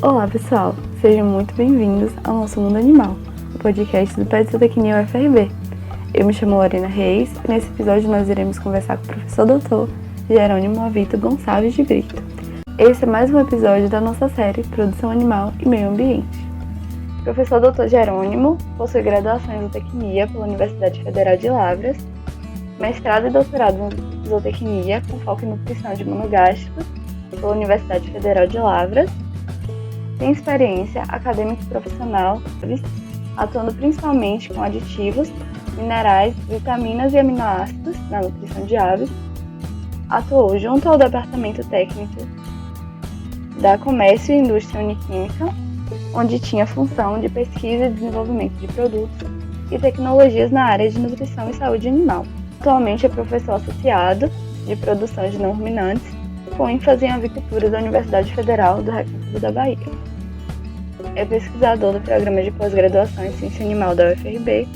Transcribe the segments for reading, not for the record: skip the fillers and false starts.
Olá pessoal, sejam muito bem-vindos ao nosso Mundo Animal, o podcast do PET Zootecnia UFRB. Eu me chamo Lorena Reis e nesse episódio nós iremos conversar com o professor doutor Jerônimo Avito Gonçalves de Brito. Esse é mais um episódio da nossa série Produção Animal e Meio Ambiente. O professor doutor Jerônimo possui graduação em zootecnia pela Universidade Federal de Lavras, mestrado e doutorado em zootecnia com foco em nutrição de monogástricos pela Universidade Federal de Lavras. Tem experiência acadêmica e profissional, atuando principalmente com aditivos, minerais, vitaminas e aminoácidos na nutrição de aves. Atuou junto ao Departamento Técnico da Comércio e Indústria Uniquímica, onde tinha função de pesquisa e desenvolvimento de produtos e tecnologias na área de nutrição e saúde animal. Atualmente é professor associado de produção de não ruminantes, com ênfase em avicultura da Universidade Federal do Recôncavo da Bahia. É pesquisador do programa de pós-graduação em Ciência Animal da UFRB,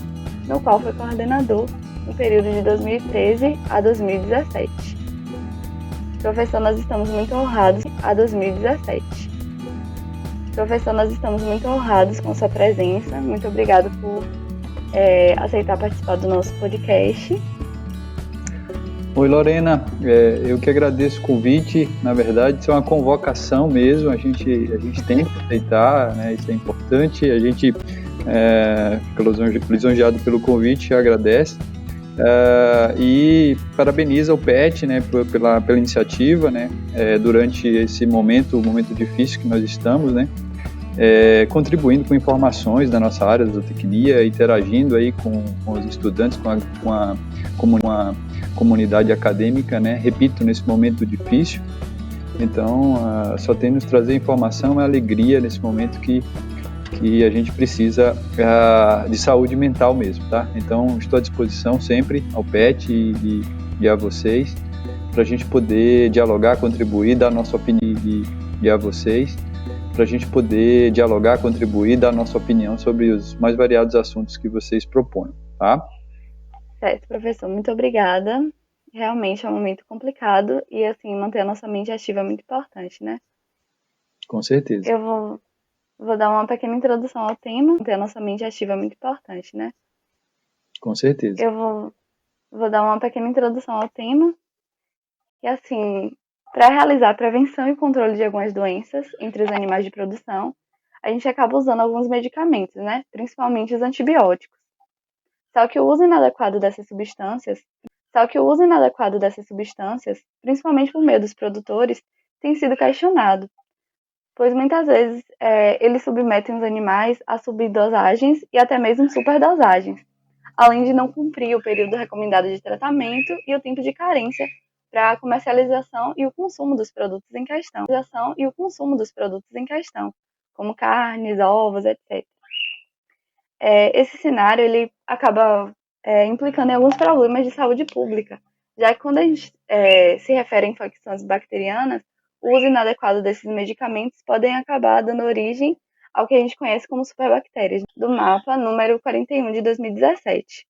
no qual foi coordenador no período de 2013 a 2017. Professor, nós estamos muito honrados com sua presença. Muito obrigado por aceitar participar do nosso podcast. Oi Lorena, eu que agradeço o convite. Na verdade, isso é uma convocação mesmo, a gente tem que aceitar, né? Isso é importante, a gente fica lisonjeado pelo convite, agradece e parabeniza o PET, né, pela iniciativa, né, durante esse momento difícil que nós estamos, né, contribuindo com informações da nossa área de zootecnia, interagindo aí com os estudantes, com a comunidade acadêmica, né? Repito, nesse momento difícil. Então, só tem nos trazer informação e alegria nesse momento que a gente precisa de saúde mental mesmo, tá? Então, estou à disposição sempre ao PET e a vocês, para a gente poder dialogar, contribuir, dar nossa opinião e a vocês, para a gente poder dialogar, contribuir, dar nossa opinião sobre os mais variados assuntos que vocês propõem, tá? Certo, professor, muito obrigada. Realmente é um momento complicado e, assim, manter a nossa mente ativa é muito importante, né? Com certeza. Eu vou dar uma pequena introdução ao tema. Manter a nossa mente ativa é muito importante, né? Com certeza. Eu vou dar uma pequena introdução ao tema. E, assim, para realizar a prevenção e controle de algumas doenças entre os animais de produção, a gente acaba usando alguns medicamentos, né? Principalmente os antibióticos. Só que o uso inadequado dessas substâncias, principalmente por meio dos produtores, tem sido questionado, pois muitas vezes eles submetem os animais a subdosagens e até mesmo superdosagens, além de não cumprir o período recomendado de tratamento e o tempo de carência para a comercialização e o consumo dos produtos em questão, como carnes, ovos, etc. Esse cenário ele acaba implicando em alguns problemas de saúde pública, já que quando a gente se refere a infecções bacterianas, o uso inadequado desses medicamentos podem acabar dando origem ao que a gente conhece como superbactérias, do mapa número 41 de 2017.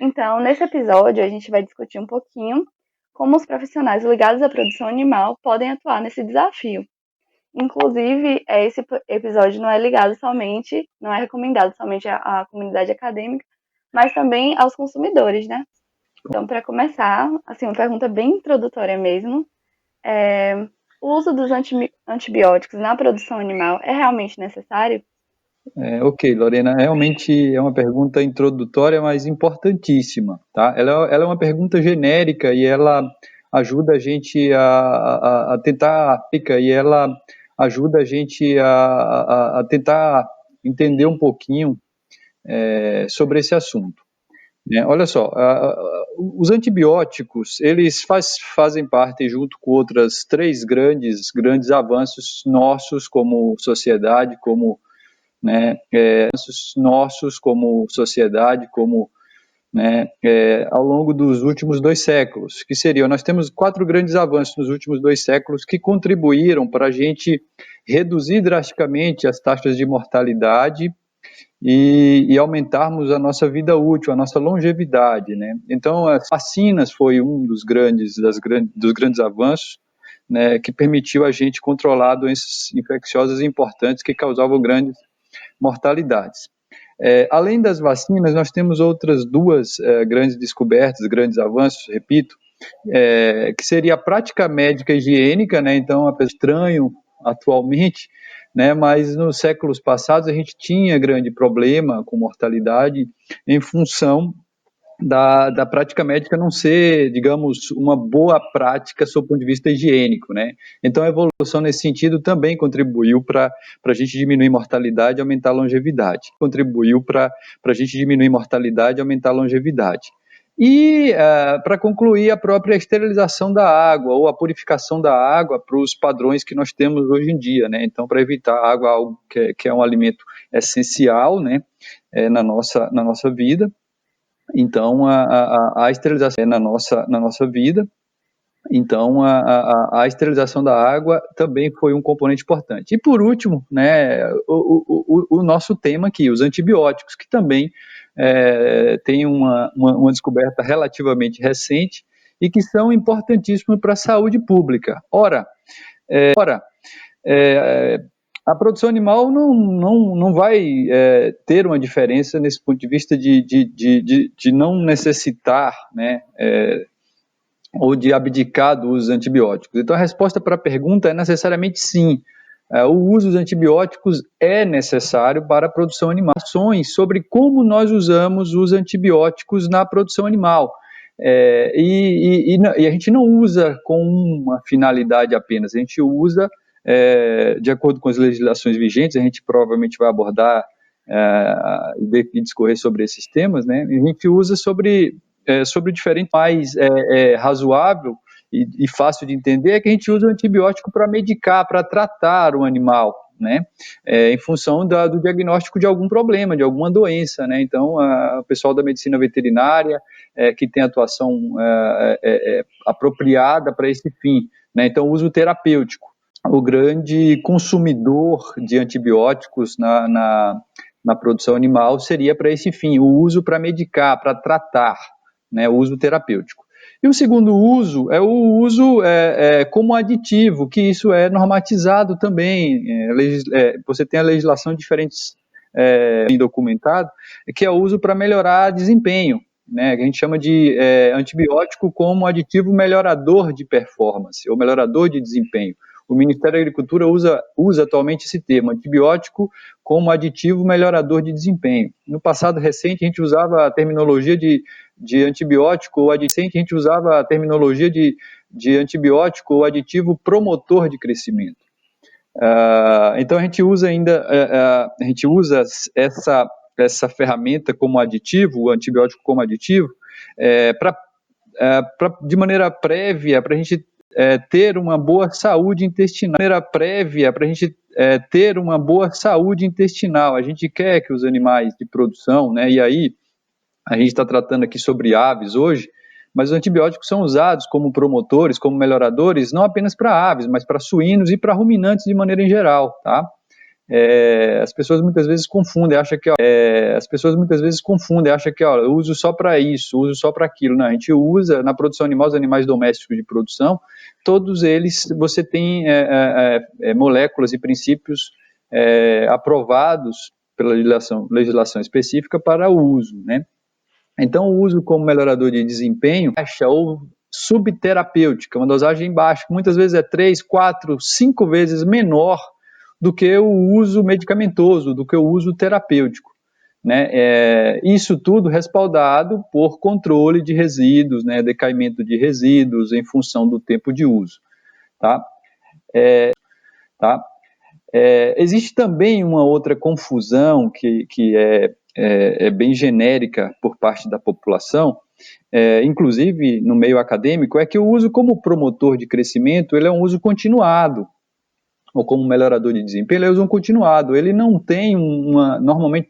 Então, nesse episódio, a gente vai discutir um pouquinho como os profissionais ligados à produção animal podem atuar nesse desafio. Inclusive, esse episódio não é recomendado somente à comunidade acadêmica, mas também aos consumidores, né? Então, para começar, assim, uma pergunta bem introdutória mesmo, o uso dos antibióticos na produção animal é realmente necessário? Ok, Lorena, realmente é uma pergunta introdutória, mas importantíssima, tá? Ela é uma pergunta genérica e ela ajuda a gente a tentar, e ela ajuda a gente a tentar entender um pouquinho sobre esse assunto. Olha só, os antibióticos, eles fazem parte, junto com outras três grandes avanços nossos como sociedade, ao longo dos últimos 2 séculos, que seriam, nós temos 4 grandes avanços nos últimos 2 séculos que contribuíram para a gente reduzir drasticamente as taxas de mortalidade e aumentarmos a nossa vida útil, a nossa longevidade, né? Então, as vacinas foi um dos grandes avanços, né, que permitiu a gente controlar doenças infecciosas importantes que causavam grandes mortalidades. Além das vacinas, nós temos outras duas grandes descobertas, grandes avanços, repito, que seria a prática médica higiênica, né? Então, é estranho atualmente, né? Mas nos séculos passados a gente tinha grande problema com mortalidade em função da prática médica não ser, digamos, uma boa prática sob o ponto de vista higiênico, né? Então, a evolução nesse sentido também contribuiu para a gente diminuir mortalidade e aumentar a longevidade. Contribuiu para a gente diminuir mortalidade e aumentar a longevidade. E, para concluir, a própria esterilização da água ou a purificação da água para os padrões que nós temos hoje em dia, né? Então, para evitar a água, algo que é um alimento essencial, né? Na nossa vida. Então, a esterilização na nossa vida. Então, a esterilização da água também foi um componente importante. E, por último, né, o nosso tema aqui, os antibióticos, que também tem uma descoberta relativamente recente e que são importantíssimos para a saúde pública. Ora, a produção animal não vai ter uma diferença nesse ponto de vista de não necessitar, né, ou de abdicar do uso dos antibióticos. Então, a resposta para a pergunta é necessariamente sim. O uso dos antibióticos é necessário para a produção animal. Sobre como nós usamos os antibióticos na produção animal. E a gente não usa com uma finalidade apenas, a gente usa de acordo com as legislações vigentes, a gente provavelmente vai abordar e discorrer sobre esses temas, né? A gente usa sobre diferentes, mais razoável e fácil de entender é que a gente usa o antibiótico para medicar, para tratar o animal, né? Em função do diagnóstico de algum problema, de alguma doença, né? Então, o pessoal da medicina veterinária que tem atuação apropriada para esse fim, né? Então, o uso terapêutico. O grande consumidor de antibióticos na produção animal seria para esse fim, o uso para medicar, para tratar, né, o uso terapêutico. E o segundo uso é o uso como aditivo, que isso é normatizado também. Você tem a legislação de diferentes documentado, que é o uso para melhorar desempenho, né, que a gente chama de antibiótico como aditivo melhorador de performance, ou melhorador de desempenho. O Ministério da Agricultura usa atualmente esse termo, antibiótico como aditivo melhorador de desempenho. No passado recente, a gente usava a terminologia de antibiótico ou adicente, a gente usava a terminologia de antibiótico ou aditivo promotor de crescimento. Então a gente usa essa ferramenta como aditivo, o antibiótico como aditivo, de maneira prévia para a gente ter uma boa saúde intestinal. A gente quer que os animais de produção, né, e aí a gente está tratando aqui sobre aves hoje, mas os antibióticos são usados como promotores, como melhoradores, não apenas para aves, mas para suínos e para ruminantes de maneira em geral, tá? As pessoas muitas vezes confundem, acham que eu uso só para isso, uso só para aquilo. Não, a gente usa na produção animal, os animais domésticos de produção, todos eles você tem moléculas e princípios aprovados pela legislação específica para o uso, né? Então, o uso como melhorador de desempenho baixa ou subterapêutica, uma dosagem baixa, que muitas vezes é 3, 4, 5 vezes menor do que o uso medicamentoso, do que o uso terapêutico, né? Isso tudo respaldado por controle de resíduos, né? Decaimento de resíduos em função do tempo de uso, tá? Existe também uma outra confusão que é bem genérica por parte da população, inclusive no meio acadêmico, é que o uso como promotor de crescimento ele é um uso continuado, ou como melhorador de desempenho, ele é uso continuado. Ele não tem normalmente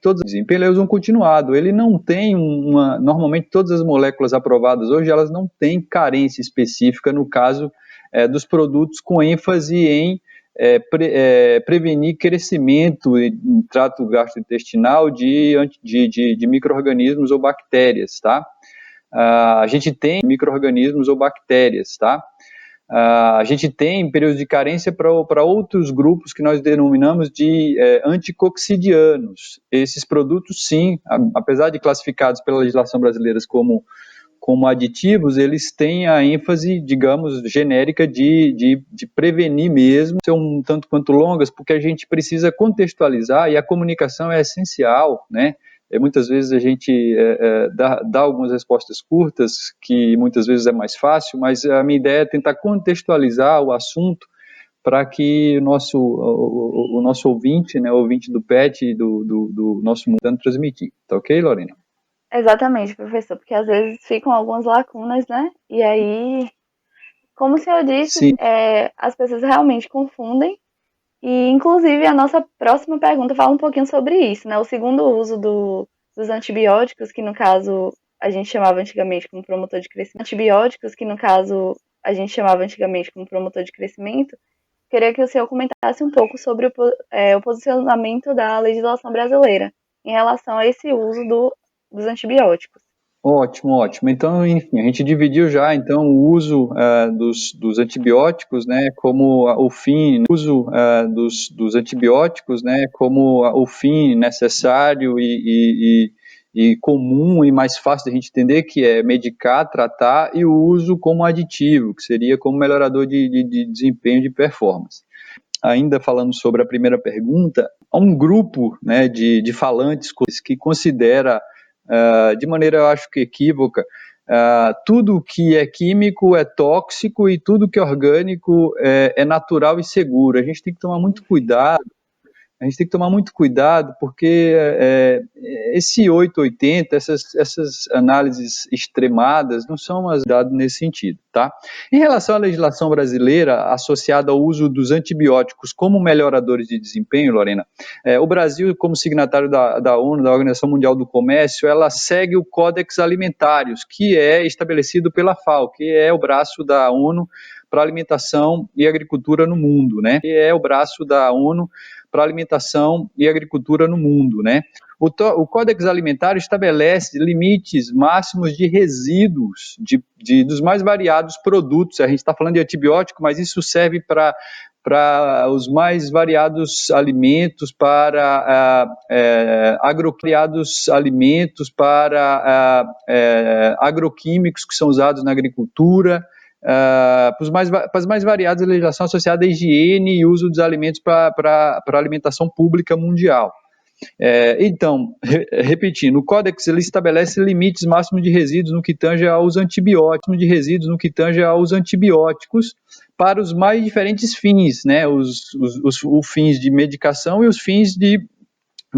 todas as moléculas aprovadas hoje, elas não têm carência específica no caso dos produtos com ênfase em prevenir crescimento em trato gastrointestinal de micro-organismos ou bactérias, tá? A gente tem micro-organismos ou bactérias, tá? A gente tem períodos de carência para outros grupos que nós denominamos de anticoccidianos. Esses produtos, sim, apesar de classificados pela legislação brasileira como aditivos, eles têm a ênfase, digamos, genérica de prevenir mesmo, são um tanto quanto longas, porque a gente precisa contextualizar e a comunicação é essencial, né? Muitas vezes a gente dá algumas respostas curtas, que muitas vezes é mais fácil, mas a minha ideia é tentar contextualizar o assunto para que o nosso ouvinte, né, o ouvinte do PET, do nosso mundo, transmitir. Tá ok, Lorena? Exatamente, professor, porque às vezes ficam algumas lacunas, né? E aí, como o senhor disse, Sim. As pessoas realmente confundem. E, inclusive, a nossa próxima pergunta fala um pouquinho sobre isso, né? O segundo uso dos antibióticos, que no caso a gente chamava antigamente como promotor de crescimento. Antibióticos, que no caso a gente chamava antigamente como promotor de crescimento. Queria que o senhor comentasse um pouco sobre o posicionamento da legislação brasileira em relação a esse uso dos antibióticos. Ótimo, ótimo. Então, enfim, a gente dividiu já então o uso dos antibióticos, né, como o fim, dos antibióticos, né, como o fim necessário e comum e mais fácil de a gente entender, que é medicar, tratar, e o uso como aditivo, que seria como melhorador de desempenho, de performance. Ainda falando sobre a primeira pergunta, há um grupo, né, de falantes que considera de maneira, eu acho que equívoca, tudo que é químico é tóxico e tudo que é orgânico é natural e seguro. A gente tem que tomar muito cuidado, porque esse 880, essas análises extremadas, não são as dadas nesse sentido, tá? Em relação à legislação brasileira associada ao uso dos antibióticos como melhoradores de desempenho, Lorena, o Brasil, como signatário da ONU, da Organização Mundial do Comércio, ela segue o Codex Alimentários, que é estabelecido pela FAO, que é o braço da ONU para alimentação e agricultura no mundo, né? Que é o braço da ONU para alimentação e agricultura no mundo, né? O Códex Alimentar estabelece limites máximos de resíduos dos mais variados produtos. A gente está falando de antibiótico, mas isso serve para os mais variados alimentos, para alimentos, para agroquímicos que são usados na agricultura, para as mais variadas legislação associada à higiene e uso dos alimentos para a alimentação pública mundial. Então, repetindo, o Códex ele estabelece limites máximos de resíduos no que tange aos antibióticos, para os mais diferentes fins, né? Os fins de medicação e os fins de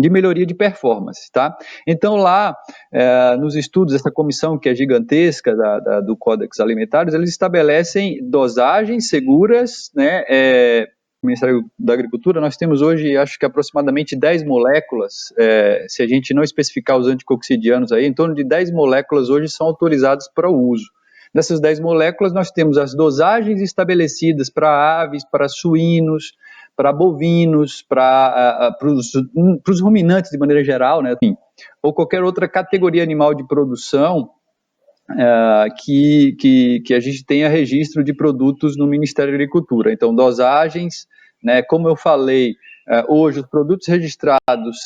melhoria de performance, tá? Então lá, nos estudos, essa comissão que é gigantesca do Códex Alimentares, eles estabelecem dosagens seguras, né? No Ministério da Agricultura, nós temos hoje, acho que aproximadamente 10 moléculas, se a gente não especificar os anticoccidianos aí, em torno de 10 moléculas hoje são autorizadas para o uso. Dessas 10 moléculas, nós temos as dosagens estabelecidas para aves, para suínos, para bovinos, para os ruminantes de maneira geral, né, assim, ou qualquer outra categoria animal de produção que a gente tenha registro de produtos no Ministério da Agricultura. Então, dosagens, né, como eu falei, hoje os produtos registrados,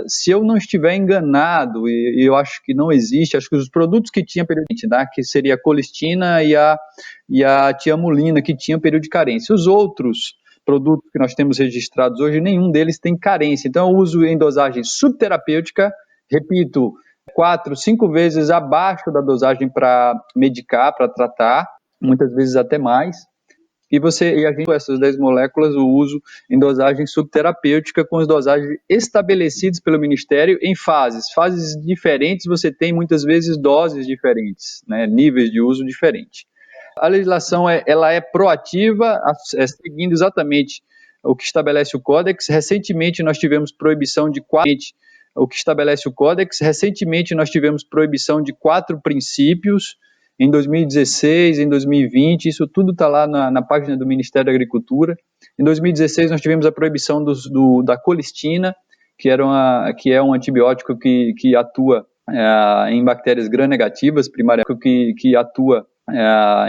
se eu não estiver enganado, e eu acho que não existe, acho que os produtos que tinham período de carência, que seria a colistina e a tiamulina, que tinham período de carência. Os outros produtos que nós temos registrados hoje, nenhum deles tem carência. Então, eu uso em dosagem subterapêutica, repito, 4, 5 vezes abaixo da dosagem para medicar, para tratar, muitas vezes até mais. E a gente, com essas 10 moléculas, o uso em dosagem subterapêutica, com as dosagens estabelecidas pelo Ministério em fases. Fases diferentes, você tem muitas vezes doses diferentes, né, níveis de uso diferentes. A legislação ela é proativa, seguindo exatamente o que estabelece o Códex. Recentemente nós tivemos proibição de 4 princípios, em 2016, em 2020, isso tudo está lá na página do Ministério da Agricultura. Em 2016 nós tivemos a proibição da colistina, que é um antibiótico que atua em bactérias gram-negativas, primariamente, que atua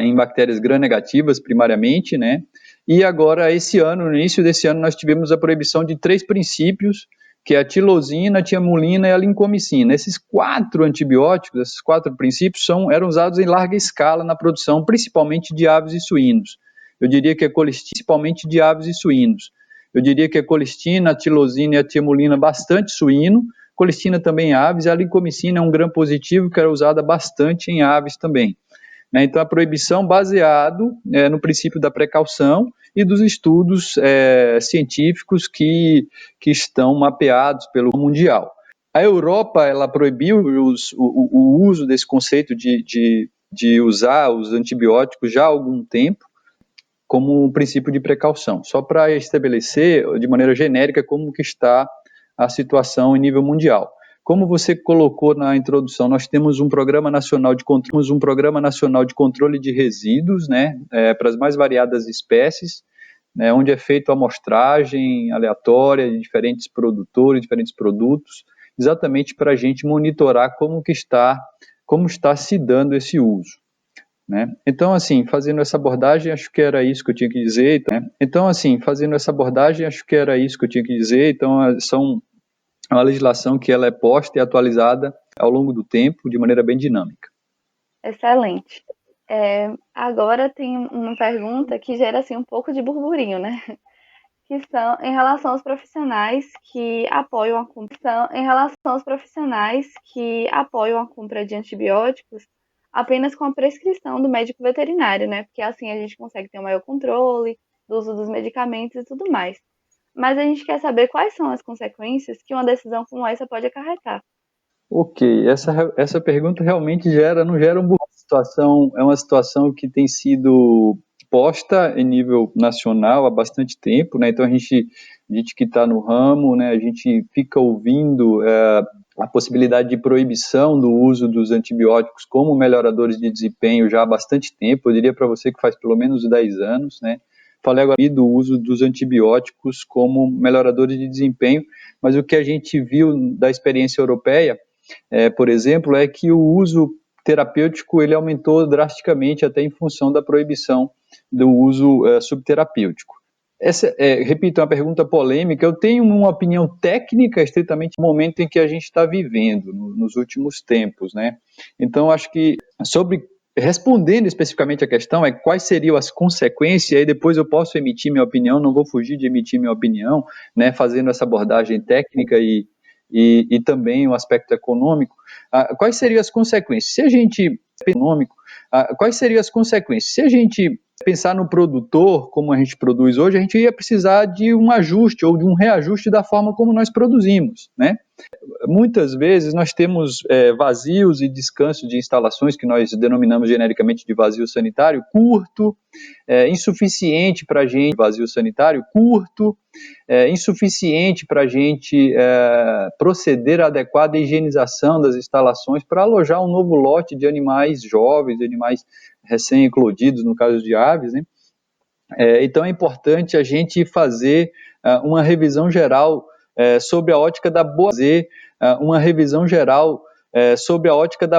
em bactérias gram-negativas, primariamente, né? E agora, esse ano, no início desse ano, nós tivemos a proibição de 3 princípios, que é a tilosina, a tiamulina e a lincomicina. Esses 4 antibióticos, esses 4 princípios, eram usados em larga escala na produção, principalmente de aves e suínos. Eu diria que a colistina, principalmente de aves e suínos. Eu diria que a colistina, a tilosina e a tiamulina, bastante suíno, colistina também em aves, e a lincomicina é um gram positivo que era usada bastante em aves também. Então, a proibição baseado no princípio da precaução e dos estudos científicos que estão mapeados pelo mundial. A Europa, ela proibiu o uso desse conceito de usar os antibióticos já há algum tempo, como um princípio de precaução, só para estabelecer de maneira genérica como que está a situação em nível mundial. Como você colocou na introdução, nós temos um programa nacional de controle de resíduos, né, para as mais variadas espécies, né, onde é feita a amostragem aleatória de diferentes produtores, diferentes produtos, exatamente para a gente monitorar como está se dando esse uso. Né? Então, assim, fazendo essa abordagem, acho que era isso que eu tinha que dizer. São uma legislação que ela é posta e atualizada ao longo do tempo, de maneira bem dinâmica. Excelente. Agora tem uma pergunta que gera assim, um pouco de burburinho, né? Que são em relação aos profissionais que apoiam a compra de antibióticos apenas com a prescrição do médico veterinário, né? Porque assim a gente consegue ter um maior controle do uso dos medicamentos e tudo mais. Mas a gente quer saber quais são as consequências que uma decisão como essa pode acarretar. Ok, essa pergunta realmente não gera situação, é uma situação que tem sido posta em nível nacional há bastante tempo, né? Então a gente que está no ramo, né? A gente fica ouvindo a possibilidade de proibição do uso dos antibióticos como melhoradores de desempenho já há bastante tempo. Eu diria para você que faz pelo menos 10 anos, né? Falei agora do uso dos antibióticos como melhoradores de desempenho, mas o que a gente viu da experiência europeia, por exemplo, é que o uso terapêutico ele aumentou drasticamente até em função da proibição do uso subterapêutico. Essa, repito, é uma pergunta polêmica. Eu tenho uma opinião técnica estritamente no momento em que a gente está vivendo, nos últimos tempos, né? Então, acho que respondendo especificamente a questão quais seriam as consequências, e aí depois eu posso emitir minha opinião, não vou fugir de emitir minha opinião, né, fazendo essa abordagem técnica e também o aspecto econômico. Quais seriam as consequências? Quais seriam as consequências? Se a gente pensar no produtor, como a gente produz hoje, a gente ia precisar de um ajuste ou de um reajuste da forma como nós produzimos, né? Muitas vezes nós temos vazios e descansos de instalações que nós denominamos genericamente de vazio sanitário curto, insuficiente para a gente, vazio sanitário curto, insuficiente para a gente proceder à adequada higienização das instalações para alojar um novo lote de animais jovens, de animais recém-eclodidos, no caso de aves, né? Então é importante a gente fazer uma revisão geral sobre a ótica da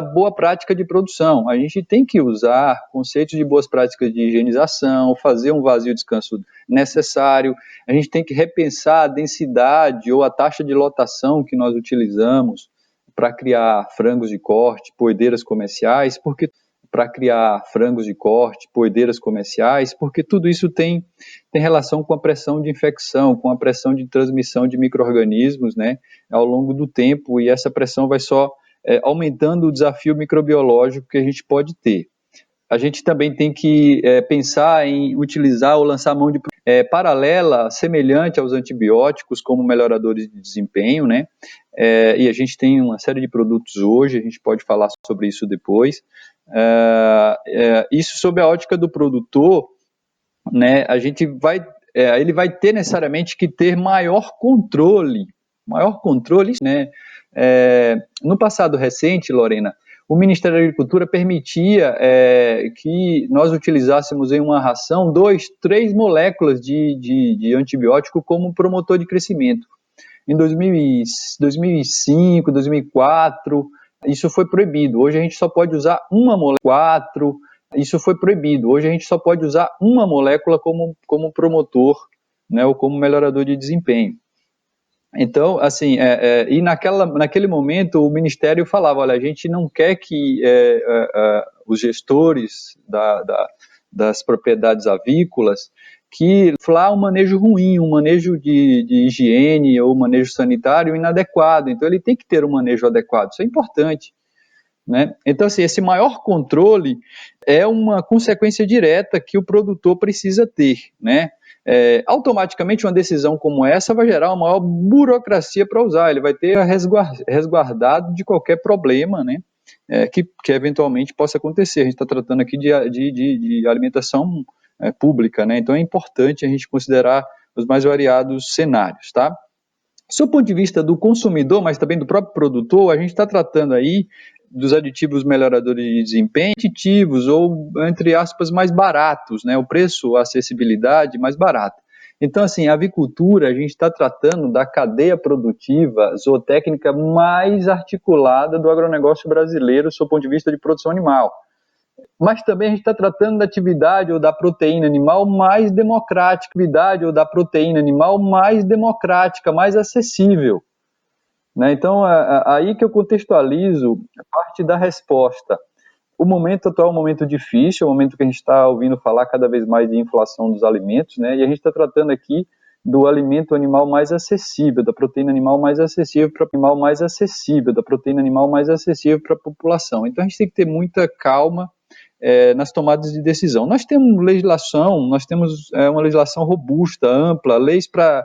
boa prática de produção. A gente tem que usar conceitos de boas práticas de higienização, fazer um vazio descanso necessário, a gente tem que repensar a densidade ou a taxa de lotação que nós utilizamos para criar frangos de corte, poedeiras comerciais, porque tudo isso tem relação com a pressão de infecção, com a pressão de transmissão de micro-organismos, né, ao longo do tempo, e essa pressão vai só aumentando o desafio microbiológico que a gente pode ter. A gente também tem que pensar em utilizar ou lançar mão de paralela, semelhante aos antibióticos, como melhoradores de desempenho, né? E a gente tem uma série de produtos hoje, a gente pode falar sobre isso depois. Isso sob a ótica do produtor, né? Ele vai ter necessariamente que ter maior controle, né? No passado recente, Lorena, o Ministério da Agricultura permitia que nós utilizássemos em uma ração 2-3 moléculas de antibiótico como promotor de crescimento. Em 2005, 2004, isso foi proibido. Hoje a gente só pode usar uma molécula, Isso foi proibido. Hoje a gente só pode usar uma molécula como promotor, né, ou como melhorador de desempenho. Então, assim, e naquele momento o Ministério falava, olha, a gente não quer que os gestores das propriedades avícolas que falar um manejo ruim, um manejo de higiene ou manejo sanitário inadequado. Então, ele tem que ter um manejo adequado. Isso é importante. Né? Então, assim, esse maior controle é uma consequência direta que o produtor precisa ter, né? Automaticamente uma decisão como essa vai gerar uma maior burocracia para usar, ele vai ter resguardado de qualquer problema, né? Que eventualmente possa acontecer. A gente está tratando aqui de alimentação pública, né? Então é importante a gente considerar os mais variados cenários, tá? Do ponto de vista do consumidor, mas também do próprio produtor, a gente está tratando aí dos aditivos melhoradores de desempenho, aditivos ou, entre aspas, mais baratos, né? O preço, a acessibilidade mais barata. Então, assim, a avicultura, a gente está tratando da cadeia produtiva zootécnica mais articulada do agronegócio brasileiro, sob o ponto de vista de produção animal. Mas também a gente está tratando da atividade ou da proteína animal mais democrática, mais acessível. Né? Então, aí que eu contextualizo parte da resposta. O momento atual é um momento difícil, é um momento que a gente está ouvindo falar cada vez mais de inflação dos alimentos, né? E a gente está tratando aqui do alimento animal mais acessível, da proteína animal mais acessível para a população. Então, a gente tem que ter muita calma nas tomadas de decisão. Nós temos legislação, uma legislação robusta, ampla, leis para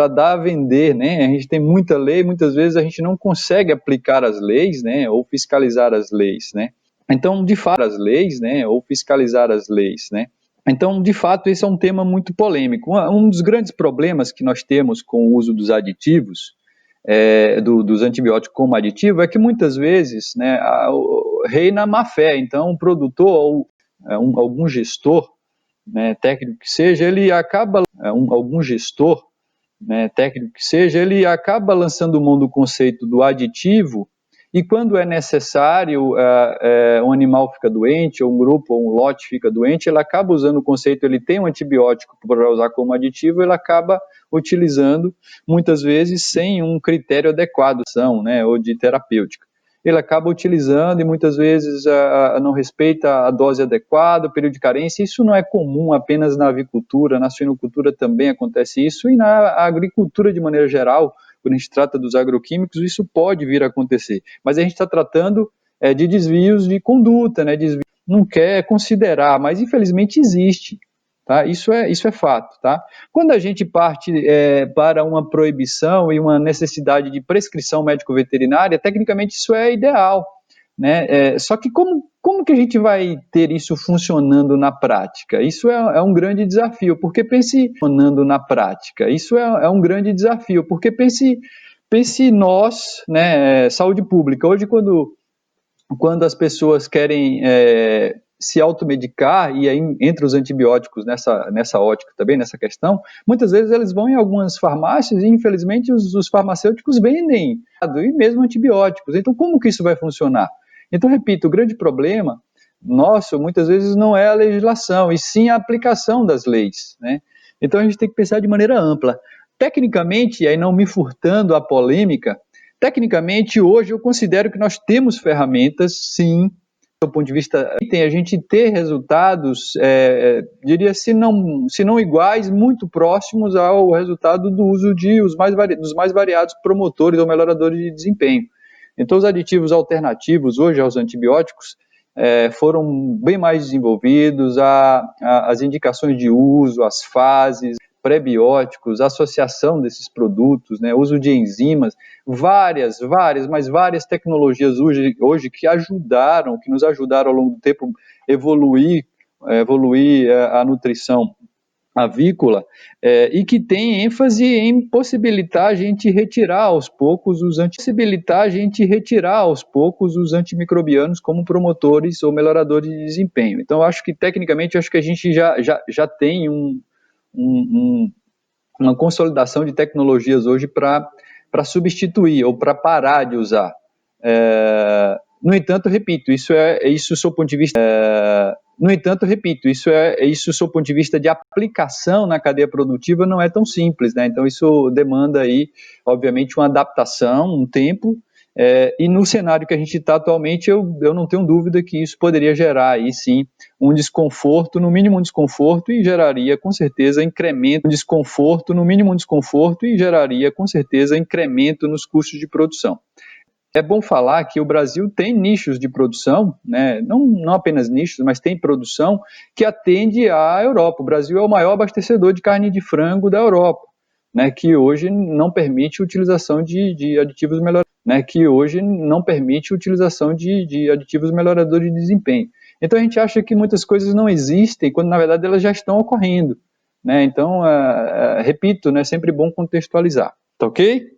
dar a vender, né? A gente tem muita lei, muitas vezes a gente não consegue aplicar as leis, né? Ou fiscalizar as leis, né? Então, de fato, Então, de fato, esse é um tema muito polêmico. Um dos grandes problemas que nós temos com o uso dos aditivos, dos antibióticos como aditivo, é que muitas vezes, né, reina a má fé. Então, o produtor ou algum gestor, né, técnico que seja, ele acaba lançando mão do conceito do aditivo, e quando é necessário, um animal fica doente, ou um grupo, ou um lote fica doente, ele acaba usando o conceito, ele tem um antibiótico para usar como aditivo, ele acaba utilizando, muitas vezes, sem um critério adequado, né, ou de terapêutica. Ele acaba utilizando e muitas vezes não respeita a dose adequada, o período de carência. Isso não é comum apenas na avicultura, na suinocultura também acontece isso, e na agricultura de maneira geral, quando a gente trata dos agroquímicos, isso pode vir a acontecer. Mas a gente está tratando de desvios de conduta, né? Não quer considerar, mas infelizmente existe. Tá? Isso é fato. Tá? Quando a gente parte para uma proibição e uma necessidade de prescrição médico-veterinária, tecnicamente isso é ideal. Né? Só que como que a gente vai ter isso funcionando na prática? Isso é um grande desafio, porque pense nós, né, saúde pública. Hoje, quando as pessoas querem se automedicar, e aí entre os antibióticos nessa ótica também, nessa questão, muitas vezes eles vão em algumas farmácias e infelizmente os farmacêuticos vendem, e mesmo antibióticos. Então como que isso vai funcionar? Então, repito, o grande problema nosso muitas vezes não é a legislação, e sim a aplicação das leis, né? Então a gente tem que pensar de maneira ampla. Tecnicamente, e aí não me furtando a polêmica, tecnicamente, hoje eu considero que nós temos ferramentas, sim, do ponto de vista, a gente ter resultados, diria, se não iguais, muito próximos ao resultado do uso dos mais variados promotores ou melhoradores de desempenho. Então, os aditivos alternativos hoje aos antibióticos foram bem mais desenvolvidos, as indicações de uso, as fases, prebióticos, associação desses produtos, né, uso de enzimas, várias tecnologias hoje que nos ajudaram ao longo do tempo evoluir a nutrição avícola, e que tem ênfase em possibilitar a gente retirar aos poucos os antimicrobianos como promotores ou melhoradores de desempenho. Então, acho que tecnicamente a gente já tem uma consolidação de tecnologias hoje para substituir ou para parar de usar. No entanto, repito, isso do ponto de vista No entanto, repito, isso, do ponto de vista de aplicação na cadeia produtiva, não é tão simples, né? Então, isso demanda aí, obviamente, uma adaptação, um tempo, e no cenário que a gente está atualmente, eu não tenho dúvida que isso poderia gerar aí, sim, um desconforto, no mínimo um desconforto, e geraria, com certeza, incremento, no mínimo um desconforto, e geraria, com certeza, incremento nos custos de produção. É bom falar que o Brasil tem nichos de produção, né? Não apenas nichos, mas tem produção que atende à Europa. O Brasil é o maior abastecedor de carne de frango da Europa, né? Que hoje não permite utilização de aditivos melhoradores de desempenho. Então a gente acha que muitas coisas não existem, quando na verdade elas já estão ocorrendo, né? Então, repito, né? É sempre bom contextualizar. Tá ok?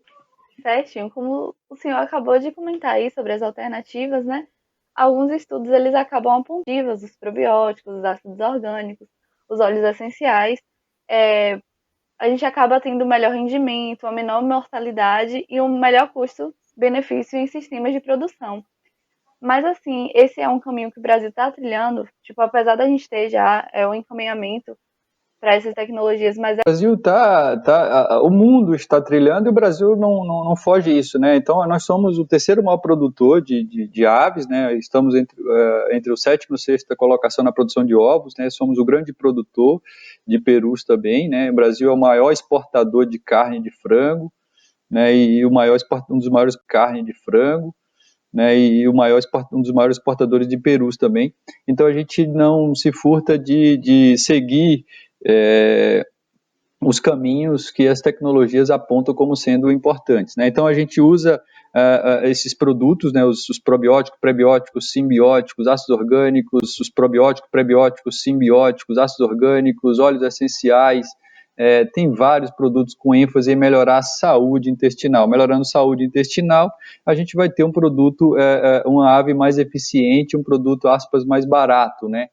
Certinho, como o senhor acabou de comentar aí sobre as alternativas, né? Alguns estudos eles acabam apontando os probióticos, os ácidos orgânicos, os óleos essenciais. A gente acaba tendo melhor rendimento, uma menor mortalidade e um melhor custo-benefício em sistemas de produção. Mas, assim, esse é um caminho que o Brasil está trilhando, tipo, apesar da gente ter já um encaminhamento para essas tecnologias, mas O Brasil o mundo está trilhando e o Brasil não foge isso, né? Então nós somos o terceiro maior produtor de aves, né? Estamos entre o sétimo e sexta colocação na produção de ovos, né? Somos o grande produtor de perus também, né? O Brasil é o maior exportador de carne de frango, né? E um dos maiores carne de frango, né? E um dos maiores exportadores de perus também. Então a gente não se furta de seguir os caminhos que as tecnologias apontam como sendo importantes, né? Então a gente usa esses produtos, né, os probióticos, prebióticos, simbióticos, ácidos orgânicos, os probióticos, prebióticos, simbióticos, ácidos orgânicos, óleos essenciais. Tem vários produtos com ênfase em melhorar a saúde intestinal. Melhorando a saúde intestinal, a gente vai ter um produto, uma ave mais eficiente, um produto, aspas, mais barato, né?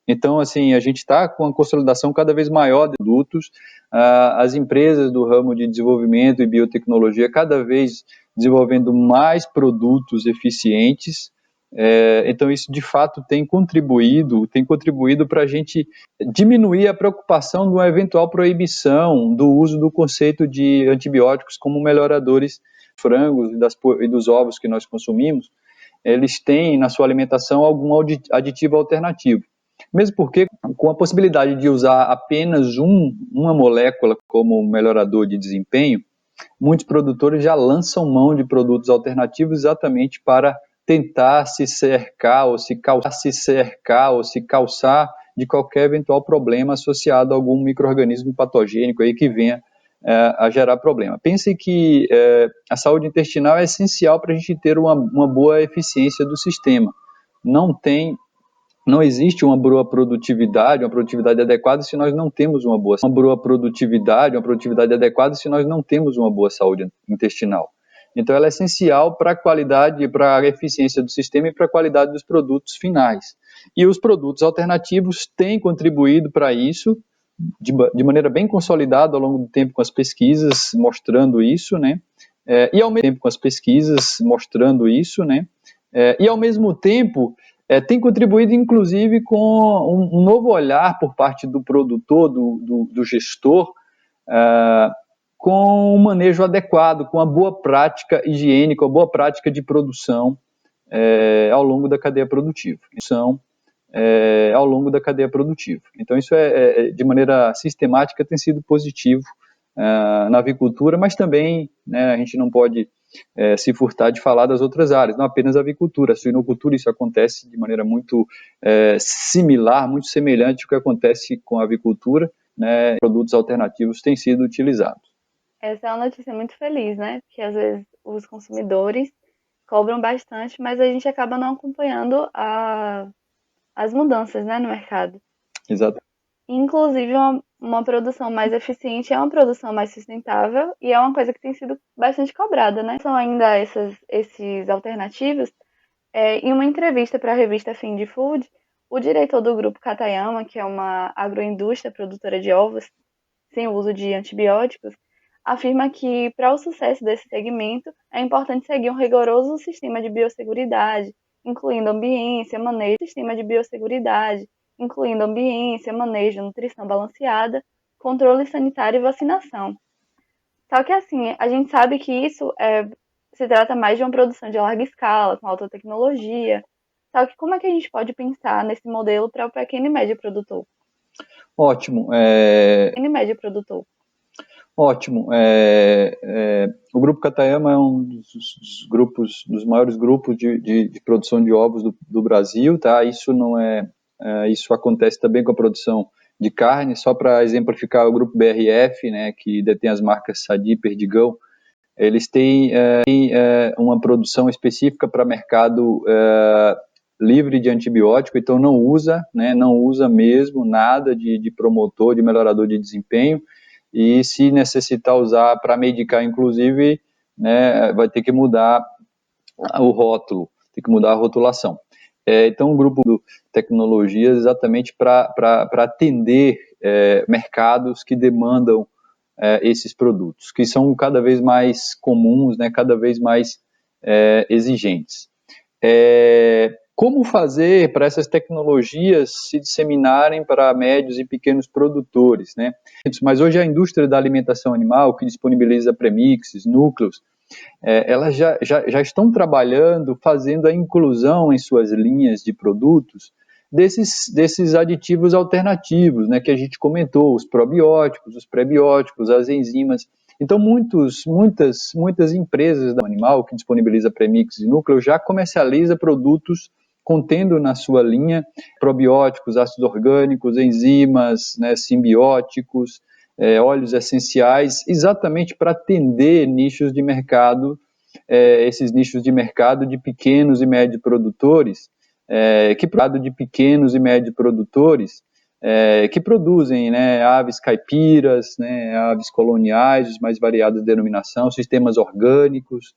Então, assim, a gente está com uma consolidação cada vez maior de produtos, as empresas do ramo de desenvolvimento e biotecnologia cada vez desenvolvendo mais produtos eficientes. Então, isso de fato tem contribuído para a gente diminuir a preocupação de uma eventual proibição do uso do conceito de antibióticos como melhoradores frangos e dos ovos que nós consumimos. Eles têm na sua alimentação algum aditivo alternativo. Mesmo porque, com a possibilidade de usar apenas uma molécula como melhorador de desempenho, muitos produtores já lançam mão de produtos alternativos exatamente para tentar se cercar ou se calçar de qualquer eventual problema associado a algum micro-organismo patogênico aí que venha a gerar problema. Pense que a saúde intestinal é essencial para a gente ter uma boa eficiência do sistema. Não existe uma boa produtividade, uma produtividade adequada se nós não temos uma boa saúde intestinal. Então, ela é essencial para a qualidade, para a eficiência do sistema e para a qualidade dos produtos finais. E os produtos alternativos têm contribuído para isso de maneira bem consolidada ao longo do tempo com as pesquisas mostrando isso, né? E ao mesmo tempo tem contribuído, inclusive, com um novo olhar por parte do produtor, do gestor, com um manejo adequado, com a boa prática higiênica, a boa prática de produção ao longo da cadeia produtiva. Então, isso de maneira sistemática tem sido positivo na avicultura, mas também, né, a gente não pode se furtar de falar das outras áreas, não apenas a avicultura, a suinocultura, isso acontece de maneira muito similar, muito semelhante ao que acontece com a avicultura, né, produtos alternativos têm sido utilizados. essa é uma notícia muito feliz, né? Porque às vezes os consumidores cobram bastante, mas a gente acaba não acompanhando as mudanças, né, no mercado. Exato. Inclusive, uma produção mais eficiente é uma produção mais sustentável e é uma coisa que tem sido bastante cobrada, né? São ainda esses alternativos. Em uma entrevista para a revista Find Food, o diretor do grupo Katayama, que é uma agroindústria produtora de ovos sem o uso de antibióticos, afirma que para o sucesso desse segmento é importante seguir um rigoroso sistema de biosseguridade, incluindo ambiência, manejo, sistema de biosseguridade, incluindo ambiência, manejo, nutrição balanceada, controle sanitário e vacinação. Só que assim, a gente sabe que isso se trata mais de uma produção de larga escala, com alta tecnologia. Só que como é que a gente pode pensar nesse modelo para o pequeno e médio produtor? Ótimo. Pequeno e médio produtor. Ótimo. O Grupo Katayama é um dos maiores grupos de produção de ovos do Brasil, tá? Isso não isso acontece também com a produção de carne. Só para exemplificar, o Grupo BRF, né, que detém as marcas Sadi e Perdigão, eles têm uma produção específica para mercado livre de antibiótico, então não usa mesmo nada de promotor, de melhorador de desempenho, e se necessitar usar para medicar, inclusive, né, vai ter que mudar o rótulo, tem que mudar a rotulação. Então, o grupo de tecnologias exatamente para atender mercados que demandam esses produtos, que são cada vez mais comuns, né, cada vez mais exigentes. Como fazer para essas tecnologias se disseminarem para médios e pequenos produtores, né? Mas hoje a indústria da alimentação animal, que disponibiliza premixes, núcleos, elas já estão trabalhando, fazendo a inclusão em suas linhas de produtos desses aditivos alternativos, né, que a gente comentou, os probióticos, os prebióticos, as enzimas. Então, muitas empresas do animal que disponibiliza premix e núcleo já comercializa produtos contendo na sua linha probióticos, ácidos orgânicos, enzimas, né, simbióticos, óleos essenciais, exatamente para atender nichos de mercado, esses nichos de mercado de pequenos e médios produtores, que produzem, né, aves caipiras, né, aves coloniais, de mais variadas denominação, sistemas orgânicos.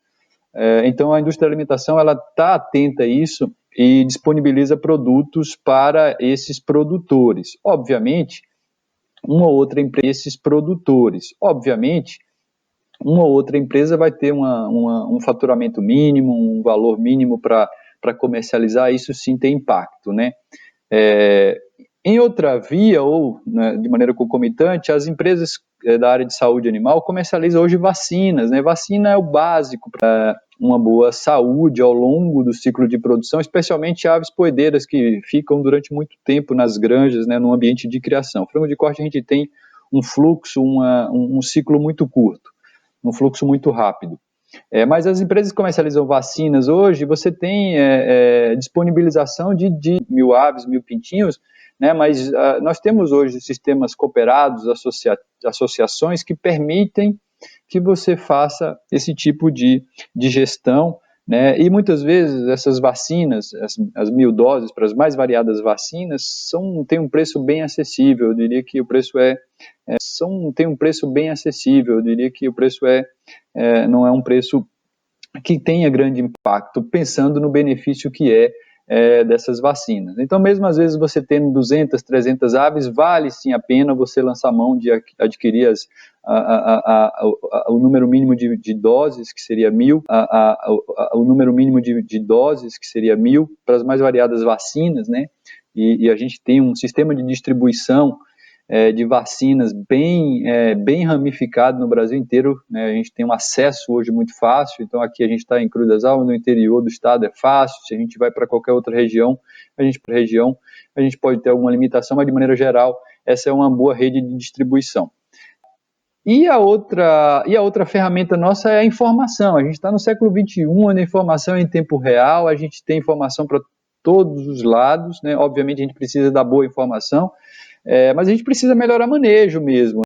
Então, a indústria da alimentação ela está atenta a isso e disponibiliza produtos para esses produtores. Obviamente, uma outra empresa vai ter um faturamento mínimo, um valor mínimo para comercializar, isso sim tem impacto, né? Em outra via, ou né, de maneira concomitante, as empresas da área de saúde animal comercializam hoje vacinas, né? Vacina é o básico para uma boa saúde ao longo do ciclo de produção, especialmente aves poedeiras que ficam durante muito tempo nas granjas, né, no ambiente de criação. Frango de corte a gente tem um fluxo, um ciclo muito curto, um fluxo muito rápido. Mas as empresas que comercializam vacinas hoje, você tem disponibilização de 1.000 aves, 1.000 pintinhos, né, mas nós temos hoje sistemas cooperados, associações que permitem que você faça esse tipo de gestão, né, e muitas vezes essas vacinas, as 1.000 doses para as mais variadas vacinas, tem um preço bem acessível, eu diria que o preço tem um preço bem acessível, eu diria que o preço não é um preço que tenha grande impacto, pensando no benefício que dessas vacinas. Então, mesmo às vezes você tendo 200, 300 aves, vale sim a pena você lançar mão de adquirir o número mínimo de doses, que seria 1.000, o número mínimo de doses, que seria 1.000, para as mais variadas vacinas, né? E a gente tem um sistema de distribuição de vacinas bem ramificado no Brasil inteiro, né? A gente tem um acesso hoje muito fácil, então aqui a gente está em Cruz das Almas, no interior do estado é fácil, se a gente vai para qualquer outra região, a gente pode ter alguma limitação, mas de maneira geral, essa é uma boa rede de distribuição. E a outra ferramenta nossa é a informação. A gente está no século XXI, onde a informação é em tempo real, a gente tem informação para todos os lados, né? Obviamente a gente precisa da boa informação, mas a gente precisa melhorar manejo mesmo,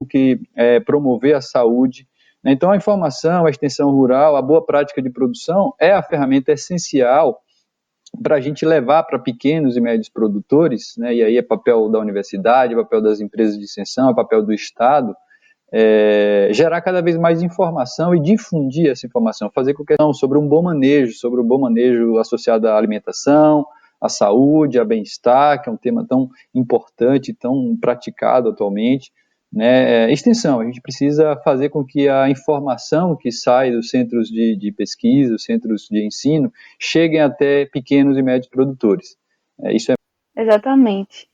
promover a saúde, né? Então a informação, a extensão rural, a boa prática de produção é a ferramenta essencial para a gente levar para pequenos e médios produtores, né? E aí é papel da universidade, é papel das empresas de extensão, é papel do Estado, gerar cada vez mais informação e difundir essa informação, fazer com que sobre um bom manejo associado à alimentação, à saúde, ao bem-estar, que é um tema tão importante, tão praticado atualmente, né, extensão. A gente precisa fazer com que a informação que sai dos centros de pesquisa, os centros de ensino, cheguem até pequenos e médios produtores. Isso é Exatamente.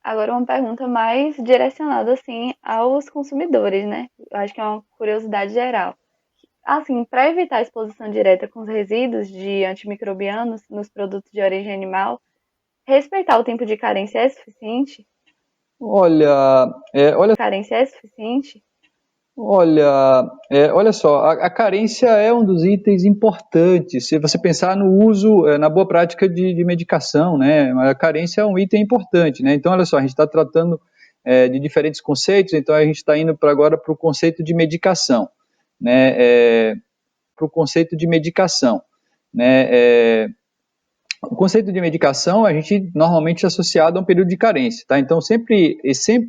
Agora uma pergunta mais direcionada assim aos consumidores, né? Eu acho que é uma curiosidade geral. Assim, para evitar a exposição direta com os resíduos de antimicrobianos nos produtos de origem animal, respeitar o tempo de carência é suficiente? olha, Carência é suficiente? olha só, a carência é um dos itens importantes. Se você pensar no uso, na boa prática de medicação, né? A carência é um item importante, né? Então, olha só, a gente está tratando de diferentes conceitos, então a gente está indo agora para o conceito de medicação, né? Para o conceito de medicação, né? O conceito de medicação, a gente normalmente é associado a um período de carência, tá? Então, sempre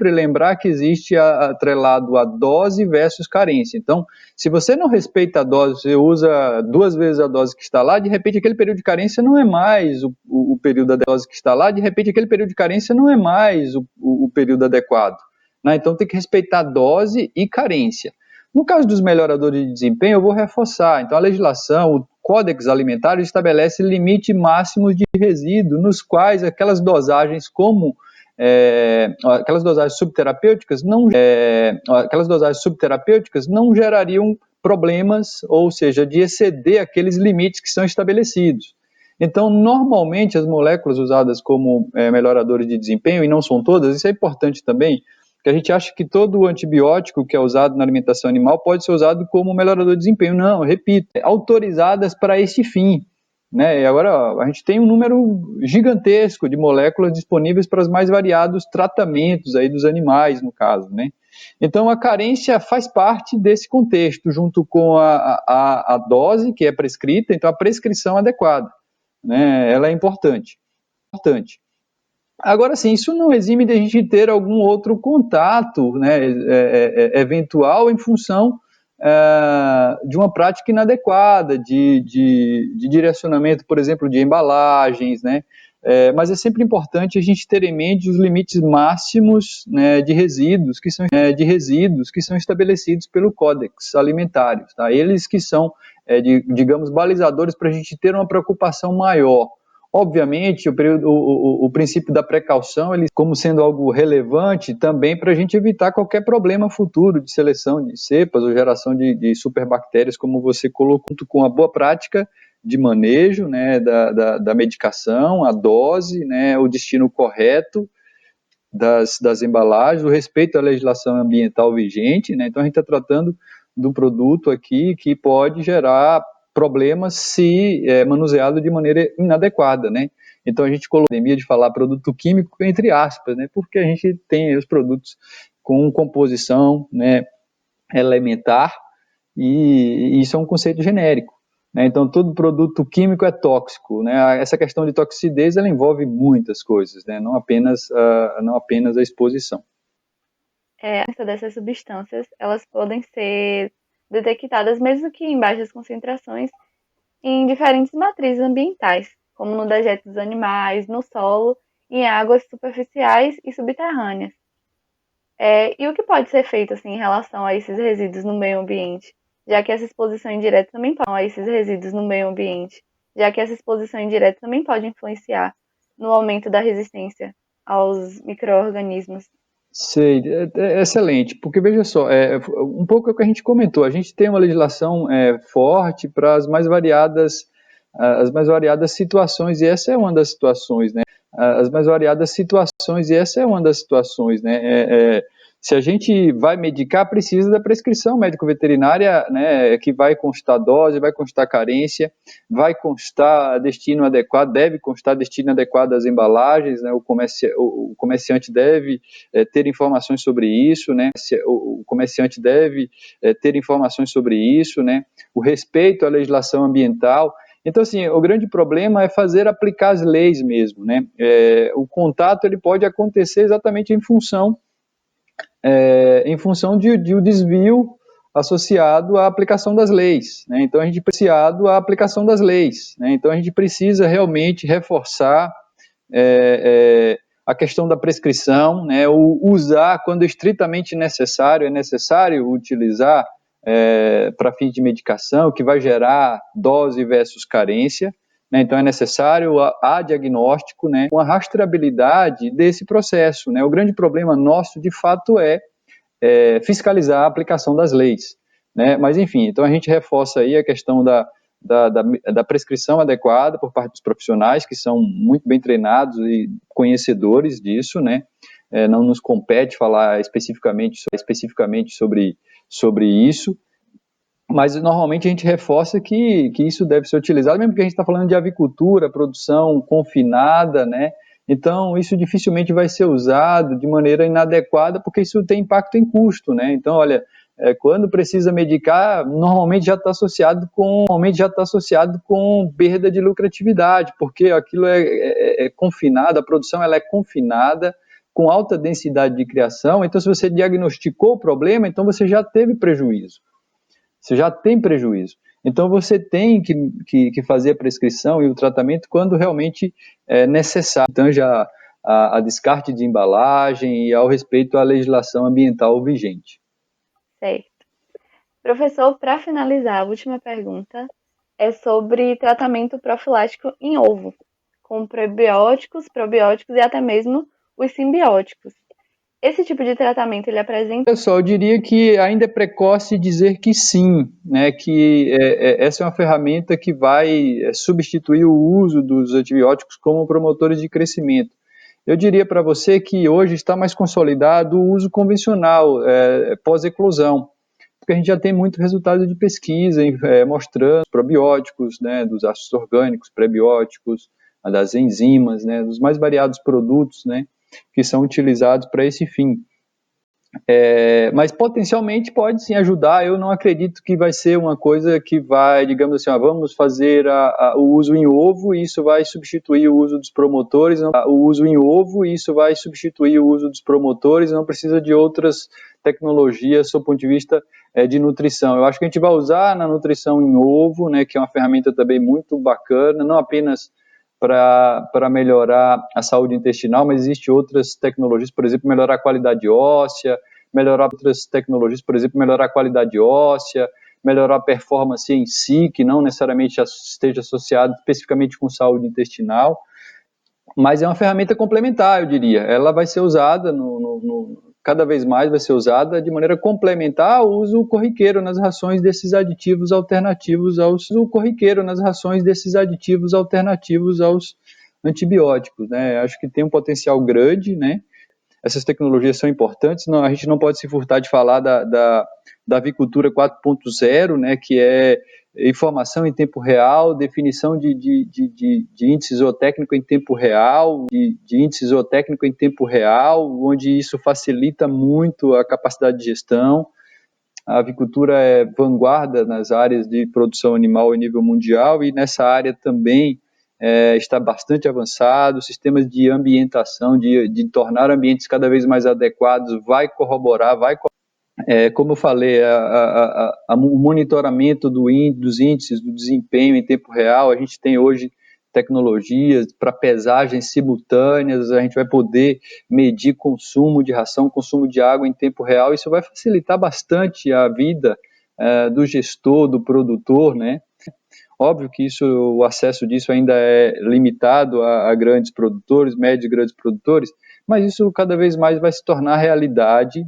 lembrar que existe atrelado a dose versus carência. Então, se você não respeita a dose, você usa 2 vezes a dose que está lá, de repente aquele período de carência não é mais o período da dose que está lá, de repente aquele período de carência não é mais o período adequado, né? Então, tem que respeitar dose e carência. No caso dos melhoradores de desempenho, eu vou reforçar. Então, a legislação, o Códex Alimentar estabelece limite máximo de resíduo, nos quais aquelas dosagens aquelas dosagens subterapêuticas não gerariam problemas, ou seja, de exceder aqueles limites que são estabelecidos. Então, normalmente, as moléculas usadas como melhoradores de desempenho, e não são todas, isso é importante também, que a gente acha que todo antibiótico que é usado na alimentação animal pode ser usado como melhorador de desempenho. Não, repito, autorizadas para este fim, né? E agora a gente tem um número gigantesco de moléculas disponíveis para os mais variados tratamentos aí dos animais, no caso, né? Então a carência faz parte desse contexto, junto com a dose que é prescrita, então a prescrição adequada, né? Ela é importante. Agora, sim, isso não exime de a gente ter algum outro contato, né, eventual em função de uma prática inadequada, de direcionamento, por exemplo, de embalagens, né, mas é sempre importante a gente ter em mente os limites máximos, né, de resíduos que são estabelecidos pelo Códex Alimentar, tá? Eles que são, digamos, balizadores para a gente ter uma preocupação maior. Obviamente, o princípio da precaução, ele como sendo algo relevante também para a gente evitar qualquer problema futuro de seleção de cepas ou geração de superbactérias, como você colocou, junto com a boa prática de manejo, né, da medicação, a dose, né, o destino correto das embalagens, o respeito à legislação ambiental vigente, né? Então a gente está tratando de um produto aqui que pode gerar problemas se manuseado de maneira inadequada, né? Então a gente colocou a pandemia de falar produto químico entre aspas, né? Porque a gente tem os produtos com composição, né, elementar, e isso é um conceito genérico, né? Então todo produto químico é tóxico, né? Essa questão de toxicidez, ela envolve muitas coisas, né? Não apenas a exposição. Dessas substâncias, elas podem ser detectadas mesmo que em baixas concentrações em diferentes matrizes ambientais, como no dejeto dos animais, no solo, em águas superficiais e subterrâneas. E o que pode ser feito assim, em relação a esses resíduos no meio ambiente, já que essa exposição indireta também pode, a esses resíduos no meio ambiente, já que essa exposição indireta também pode influenciar no aumento da resistência aos micro-organismos. Sei, é excelente, porque veja só, um pouco é o que a gente comentou, a gente tem uma legislação forte para as mais variadas situações, e essa é uma das situações, né? As mais variadas situações, e essa é uma das situações, né? Se a gente vai medicar, precisa da prescrição médico-veterinária, né, que vai constar dose, vai constar carência, vai constar destino adequado, deve constar destino adequado das embalagens, né, o comerciante deve ter informações sobre isso, né, o comerciante deve ter informações sobre isso, né, o respeito à legislação ambiental. Então, assim, o grande problema é fazer aplicar as leis mesmo, né? O contato ele pode acontecer exatamente em função de um desvio associado à aplicação das leis, né? Então a gente precisa realmente reforçar a questão da prescrição, né, o usar quando estritamente necessário, é necessário utilizar para fins de medicação, que vai gerar dose versus carência, né, então é necessário a diagnóstico, né, com a rastreabilidade desse processo, né, o grande problema nosso, de fato, é fiscalizar a aplicação das leis, né, mas enfim, então a gente reforça aí a questão da prescrição adequada por parte dos profissionais, que são muito bem treinados e conhecedores disso, né? Não nos compete falar especificamente sobre isso, mas normalmente a gente reforça que isso deve ser utilizado, mesmo porque a gente está falando de avicultura, produção confinada, né? Então, isso dificilmente vai ser usado de maneira inadequada, porque isso tem impacto em custo, né? Então, olha, quando precisa medicar, normalmente já está associado com perda de lucratividade, porque aquilo é confinado, a produção ela é confinada, com alta densidade de criação, então se você diagnosticou o problema, então você já teve prejuízo. Você já tem prejuízo. Então, você tem que fazer a prescrição e o tratamento quando realmente é necessário. Então, já a descarte de embalagem e ao respeito à legislação ambiental vigente. Certo. Professor, para finalizar, a última pergunta é sobre tratamento profilático em ovo, com prebióticos, probióticos e até mesmo os simbióticos. Esse tipo de tratamento, ele apresenta... Pessoal, eu diria que ainda é precoce dizer que sim, né, que essa é uma ferramenta que vai substituir o uso dos antibióticos como promotores de crescimento. Eu diria para você que hoje está mais consolidado o uso convencional, pós-eclosão, porque a gente já tem muito resultado de pesquisa mostrando os probióticos, né, dos ácidos orgânicos, prebióticos, das enzimas, né, dos mais variados produtos, né, que são utilizados para esse fim. Mas potencialmente pode sim ajudar. Eu não acredito que vai ser uma coisa que vai, digamos assim, vamos fazer o uso em ovo e isso vai substituir o uso dos promotores. Não precisa de outras tecnologias do ponto de vista de nutrição. Eu acho que a gente vai usar na nutrição em ovo, né, que é uma ferramenta também muito bacana, não apenas para melhorar a saúde intestinal, mas existem outras tecnologias, por exemplo, melhorar a qualidade óssea, melhorar a performance em si, que não necessariamente esteja associado especificamente com saúde intestinal, mas é uma ferramenta complementar, eu diria. Ela vai ser usada, cada vez mais vai ser usada de maneira complementar ao uso corriqueiro nas rações desses aditivos alternativos aos antibióticos, né? Acho que tem um potencial grande, né? Essas tecnologias são importantes, a gente não pode se furtar de falar da avicultura 4.0, né, que é informação em tempo real, definição de índice zootécnico em tempo real, onde isso facilita muito a capacidade de gestão. A avicultura é vanguarda nas áreas de produção animal em nível mundial e nessa área também está bastante avançado. Sistemas de ambientação, de tornar ambientes cada vez mais adequados, vai corroborar, como eu falei, o monitoramento dos índices do desempenho em tempo real. A gente tem hoje tecnologias para pesagens simultâneas, a gente vai poder medir consumo de ração, consumo de água em tempo real. Isso vai facilitar bastante a vida do gestor, do produtor, né? Óbvio que o acesso disso ainda é limitado a grandes produtores, médios e grandes produtores, mas isso cada vez mais vai se tornar realidade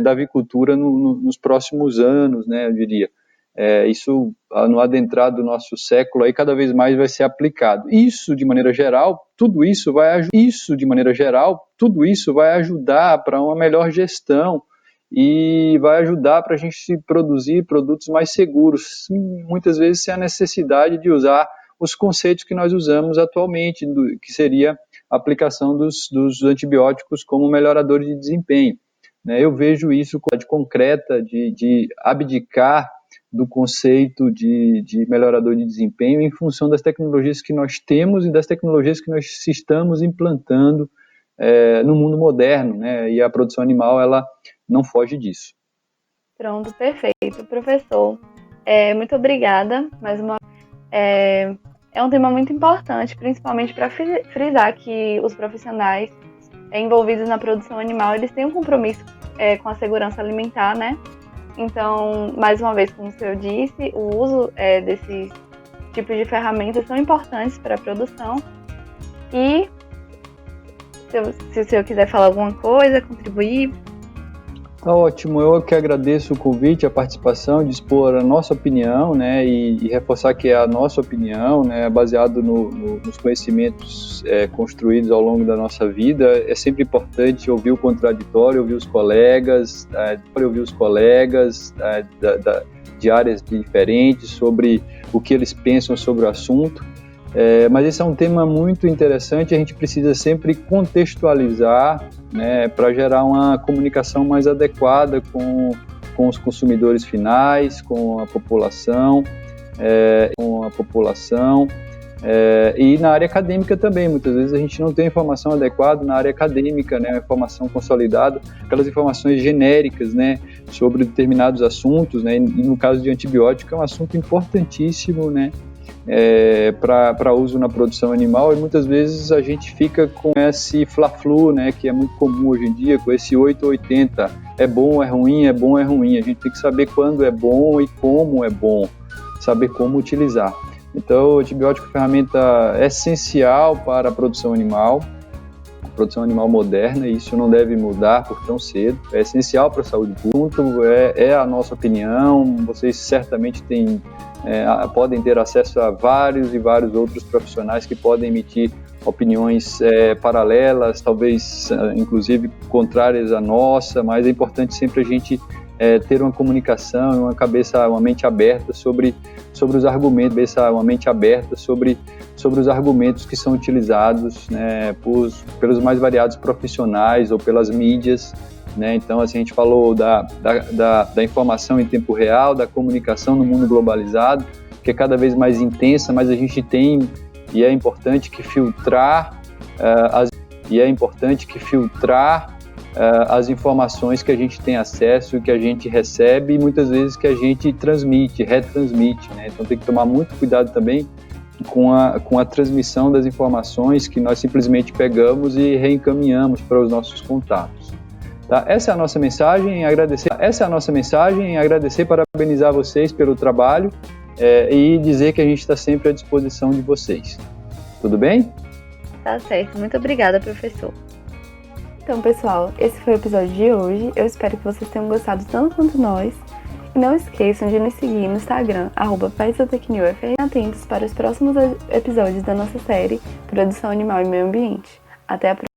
da avicultura nos próximos anos, né, eu diria. Isso, no adentrar do nosso século, aí cada vez mais vai ser aplicado. Isso, de maneira geral, tudo isso vai ajudar para uma melhor gestão e vai ajudar para a gente produzir produtos mais seguros, muitas vezes sem a necessidade de usar os conceitos que nós usamos atualmente, que seria a aplicação dos antibióticos como melhoradores de desempenho. Eu vejo isso como concreta de abdicar do conceito de melhorador de desempenho em função das tecnologias que nós temos e das tecnologias que nós estamos implantando no mundo moderno, né? E a produção animal, ela não foge disso. Pronto, perfeito. Professor, muito obrigada mais uma vez. É um tema muito importante, principalmente para frisar que os profissionais envolvidos na produção animal, eles têm um compromisso com a segurança alimentar, né? Então, mais uma vez, como o senhor disse, o uso desses tipos de ferramentas são importantes para a produção. E se o senhor quiser falar alguma coisa, contribuir. Tá ótimo, eu que agradeço o convite, a participação, de expor a nossa opinião, né, e reforçar que é a nossa opinião, né, baseado nos conhecimentos construídos ao longo da nossa vida. É sempre importante ouvir o contraditório, ouvir os colegas de áreas diferentes sobre o que eles pensam sobre o assunto. Mas esse é um tema muito interessante, a gente precisa sempre contextualizar, né, para gerar uma comunicação mais adequada com os consumidores finais, com a população, e na área acadêmica também. Muitas vezes a gente não tem informação adequada na área acadêmica, né, informação consolidada, aquelas informações genéricas, né, sobre determinados assuntos, né, e no caso de antibiótico é um assunto importantíssimo, né, para uso na produção animal, e muitas vezes a gente fica com esse fla-flu, né, que é muito comum hoje em dia, com esse 880, é bom, é ruim, é bom, é ruim. A gente tem que saber quando é bom e como é bom, saber como utilizar. Então, o antibiótico é uma ferramenta essencial para a produção animal moderna, e isso não deve mudar por tão cedo. É essencial para a saúde pública, é a nossa opinião. Vocês certamente podem ter acesso a vários e vários outros profissionais que podem emitir opiniões paralelas, talvez inclusive contrárias à nossa, mas é importante sempre a gente ter uma comunicação, uma mente aberta sobre os argumentos, sobre os argumentos que são utilizados, né, pelos mais variados profissionais ou pelas mídias, né? Então, assim, a gente falou da informação em tempo real, da comunicação no mundo globalizado, que é cada vez mais intensa, mas a gente tem, e é importante que filtrar as informações que a gente tem acesso, que a gente recebe, e muitas vezes que a gente retransmite, né? Então tem que tomar muito cuidado também com a transmissão das informações que nós simplesmente pegamos e reencaminhamos para os nossos contatos. Tá? Essa é a nossa mensagem, agradecer, parabenizar vocês pelo trabalho e dizer que a gente está sempre à disposição de vocês. Tudo bem? Tá certo, muito obrigada, professor. Então, pessoal, esse foi o episódio de hoje. Eu espero que vocês tenham gostado tanto quanto nós. E não esqueçam de nos seguir no Instagram, @PetZotecNewFR, e atentos para os próximos episódios da nossa série Produção Animal e Meio Ambiente. Até a próxima!